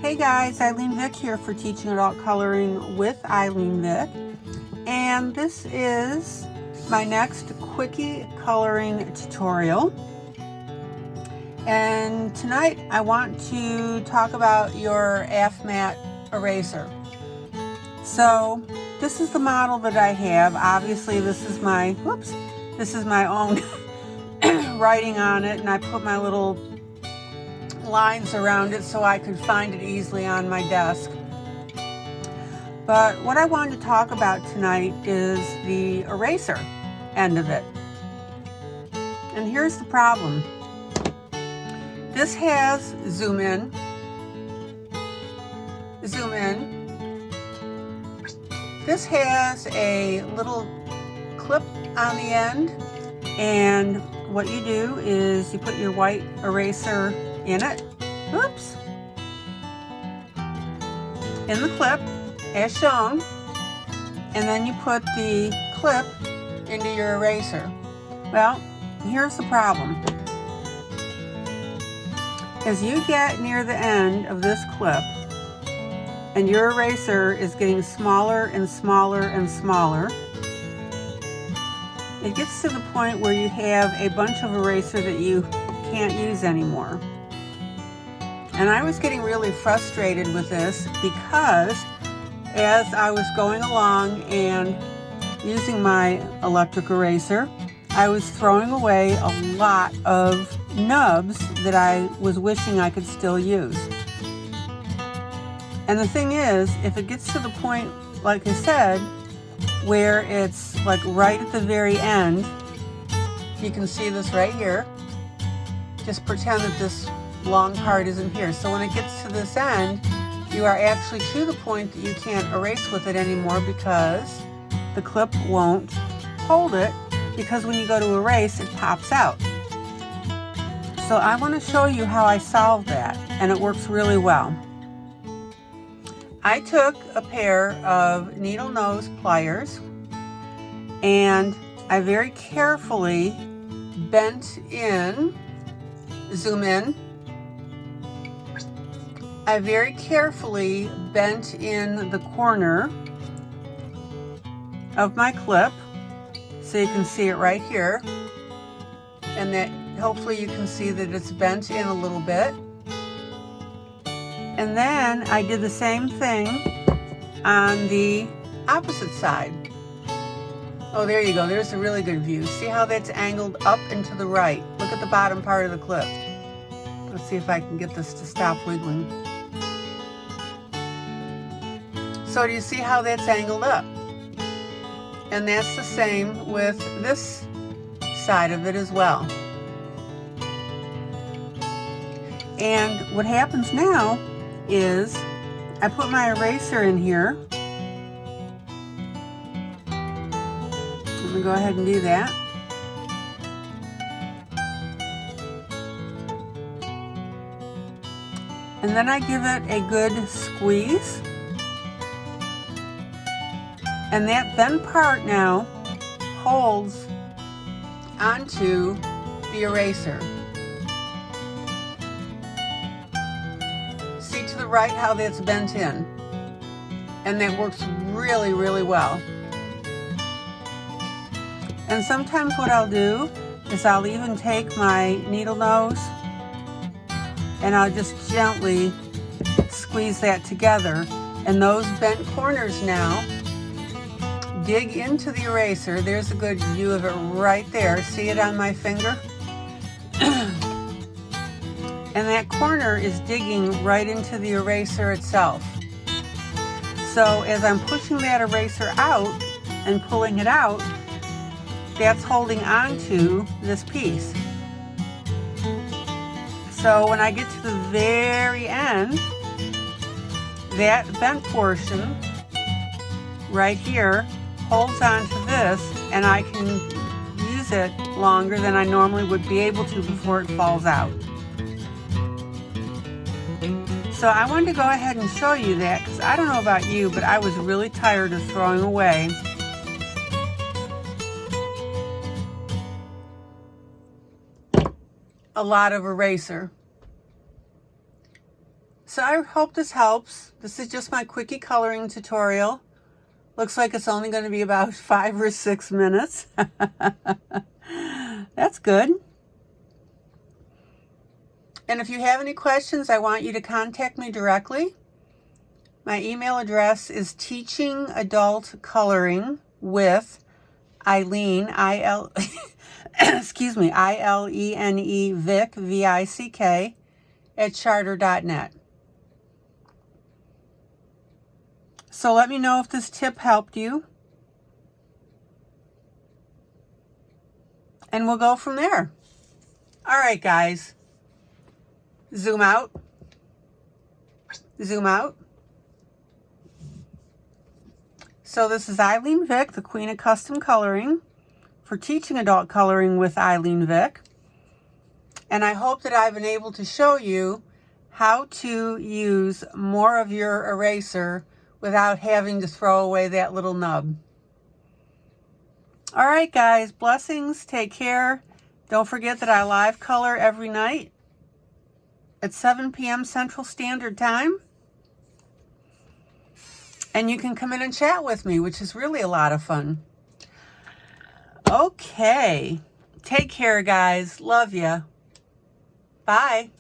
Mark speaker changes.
Speaker 1: Hey guys, ILene Vic here for Teaching Adult Coloring with ILene Vic, and this is my next Quickie coloring tutorial. And tonight I want to talk about your AF-Matte eraser. So this is the model that I have. Obviously this is my own writing on it, and I put my little lines around it so I could find it easily on my desk. But what I wanted to talk about tonight is the eraser end of it. And here's the problem. This has zoom in, zoom in. This has a little clip on the end, and what you do is you put your white eraser in it, in the clip as shown, and then you put the clip into your eraser. Well, here's the problem. As you get near the end of this clip and your eraser is getting smaller and smaller and smaller, it gets to the point where you have a bunch of eraser that you can't use anymore. And I was getting really frustrated with this because as I was going along and using my electric eraser, I was throwing away a lot of nubs that I was wishing I could still use. And the thing is, if it gets to the point, like I said, where it's like right at the very end, you can see this right here. Just pretend that this long part isn't here. So when it gets to this end, you are actually to the point that you can't erase with it anymore because the clip won't hold it, because when you go to erase, it pops out. So I want to show you how I solved that, and it works really well. I took a pair of needle nose pliers and I very carefully bent in, zoom in, I very carefully bent in the corner of my clip so you can see it right here, and that hopefully you can see that it's bent in a little bit. And then I did the same thing on the opposite side. Oh, there you go. There's a really good view. See how that's angled up and to the right? Look at the bottom part of the clip. Let's see if I can get this to stop wiggling. So do you see how that's angled up? And that's the same with this side of it as well. And what happens now is I put my eraser in here. Let me go ahead and do that. And then I give it a good squeeze. And that bent part now holds onto the eraser. See to the right how that's bent in. And that works really, really well. And sometimes what I'll do is I'll even take my needle nose and I'll just gently squeeze that together. And those bent corners now dig into the eraser. There's a good view of it right there. See it on my finger? And that corner is digging right into the eraser itself. So as I'm pushing that eraser out and pulling it out, that's holding on to this piece. So when I get to the very end, that bent portion right here holds on to this, and I can use it longer than I normally would be able to before it falls out. So I wanted to go ahead and show you that because I don't know about you, but I was really tired of throwing away a lot of eraser. So I hope this helps. This is just my Quickie coloring tutorial. Looks like it's only going to be about 5 or 6 minutes. That's good. And if you have any questions, I want you to contact me directly. My email address is teachingadultcoloring with ILene, excuse me, ILENE, Vick, VICK, @charter.net. So let me know if this tip helped you. And we'll go from there. All right, guys. Zoom out. Zoom out. So this is ILene Vick, the Queen of Custom Coloring, for teaching adult coloring with ILene Vick. And I hope that I've been able to show you how to use more of your eraser without having to throw away that little nub. All right, guys, blessings. Take care. Don't forget that I live color every night at 7 p.m. Central Standard Time. And you can come in and chat with me, which is really a lot of fun. Okay. Take care, guys. Love ya. Bye.